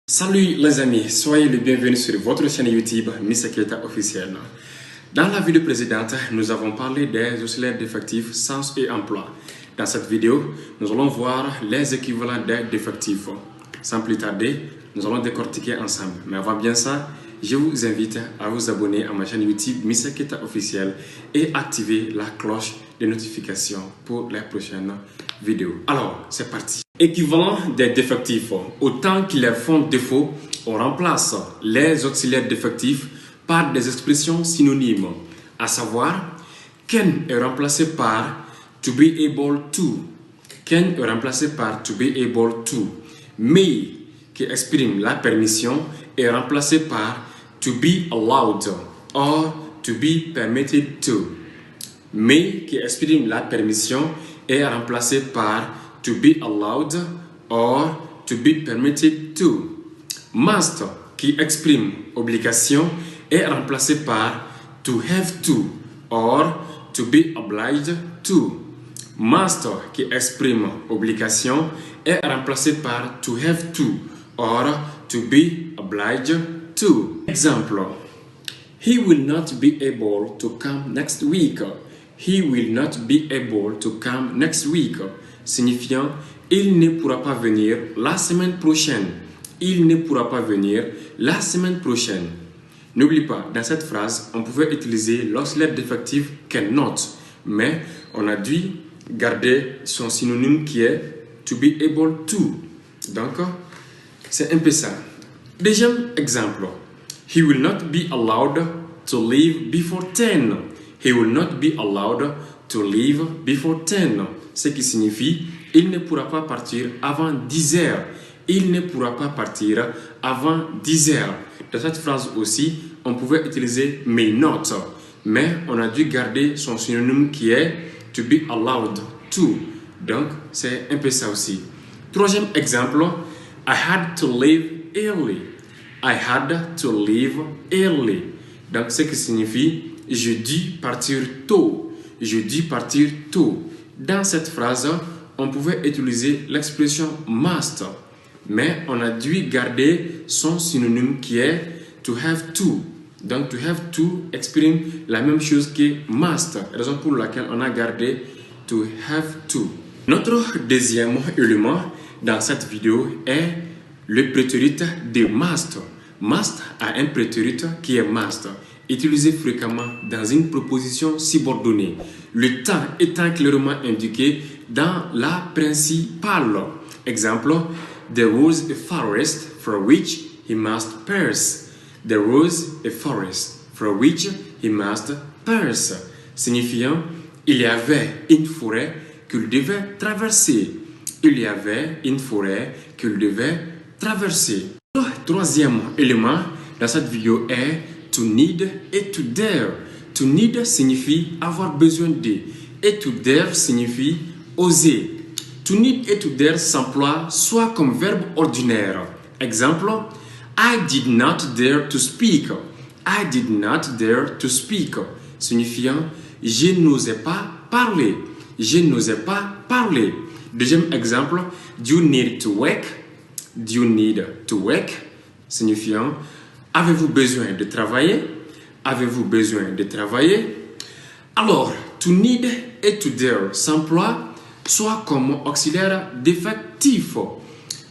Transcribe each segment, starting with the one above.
Salut les amis, soyez les bienvenus sur votre chaîne YouTube Mr Keita officiel. Dans la vidéo précédente, nous avons parlé des auxiliaires d'effectifs sens et emploi. Dans cette vidéo, nous allons voir les équivalents des défectifs. Sans plus tarder, nous allons décortiquer ensemble. Mais avant bien ça, je vous invite à vous abonner à ma chaîne YouTube Mr Keita officiel et activer la cloche de notification pour les prochaines vidéos. Alors, c'est parti. Équivalent des défectifs. Autant qu'ils leur font défaut, on remplace les auxiliaires défectifs par des expressions synonymes. À savoir, can est remplacé par to be able to. Can est remplacé par to be able to. May, qui exprime la permission, est remplacé par to be allowed or to be permitted to. May, qui exprime la permission, est remplacé par to be allowed or to be permitted to. Must, qui exprime obligation, est remplacé par to have to or to be obliged to. Must, qui exprime obligation, est remplacé par to have to or to be obliged to. Exemple. He will not be able to come next week. He will not be able to come next week. Signifiant, il ne pourra pas venir la semaine prochaine. Il ne pourra pas venir la semaine prochaine. N'oublie pas, dans cette phrase, on pouvait utiliser l'auxiliaire défectif cannot, mais on a dû garder son synonyme qui est to be able to. Donc, c'est un peu ça. Deuxième exemple. He will not be allowed to leave before 10. He will not be allowed to leave before 10. Ce qui signifie, il ne pourra pas partir avant 10 heures. Il ne pourra pas partir avant 10 heures. Dans cette phrase aussi, on pouvait utiliser may not, mais on a dû garder son synonyme qui est to be allowed to. Donc, c'est un peu ça aussi. Troisième exemple, I had to leave early. I had to leave early. Donc, ce qui signifie, je dis partir tôt. Je dis partir tôt. Dans cette phrase, on pouvait utiliser l'expression must, mais on a dû garder son synonyme qui est to have to. Donc, to have to exprime la même chose que must, raison pour laquelle on a gardé to have to. Notre deuxième élément dans cette vidéo est le prétérit de must. Must a un prétérit qui est must, utilisé fréquemment dans une proposition subordonnée, le temps étant clairement indiqué dans la principale. Exemple, there was a forest for which he must pass. There was a forest for which he must pass. Signifiant, il y avait une forêt qu'il devait traverser. Il y avait une forêt qu'il devait traverser. Le troisième élément dans cette vidéo est to need et to dare. To need signifie avoir besoin de et to dare signifie oser. To need et to dare s'emploie soit comme verbe ordinaire. Exemple, I did not dare to speak. I did not dare to speak. Signifiant, je n'osais pas parler. Je n'osais pas parler. Deuxième exemple, do you need to work? Do you need to work? Signifiant, avez-vous besoin de travailler? Avez-vous besoin de travailler? Alors, to need et to dare s'emploient soit comme auxiliaire défectif,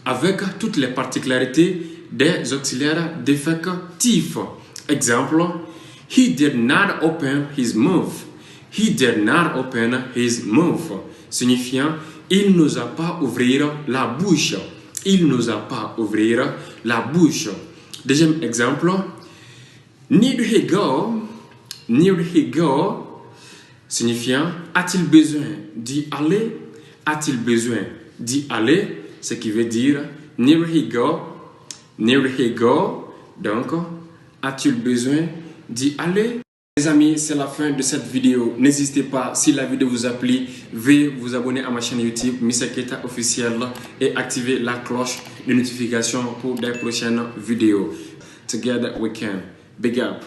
avec toutes les particularités des auxiliaires défectifs. Exemple, he did not open his mouth. He did not open his mouth. Signifiant, il n'osa pas ouvrir la bouche. Il n'osa pas ouvrir la bouche. Deuxième exemple, need he go? Need he go? Signifiant, a-t-il besoin d'y aller? A-t-il besoin d'y aller? Ce qui veut dire, need he go? Need he go? Donc, a-t-il besoin d'y aller? Les amis, c'est la fin de cette vidéo. N'hésitez pas, si la vidéo vous a plu, veuillez vous abonner à ma chaîne YouTube Mr Keita officiel et activer la cloche de notification pour des prochaines vidéos. Together we can. Big up.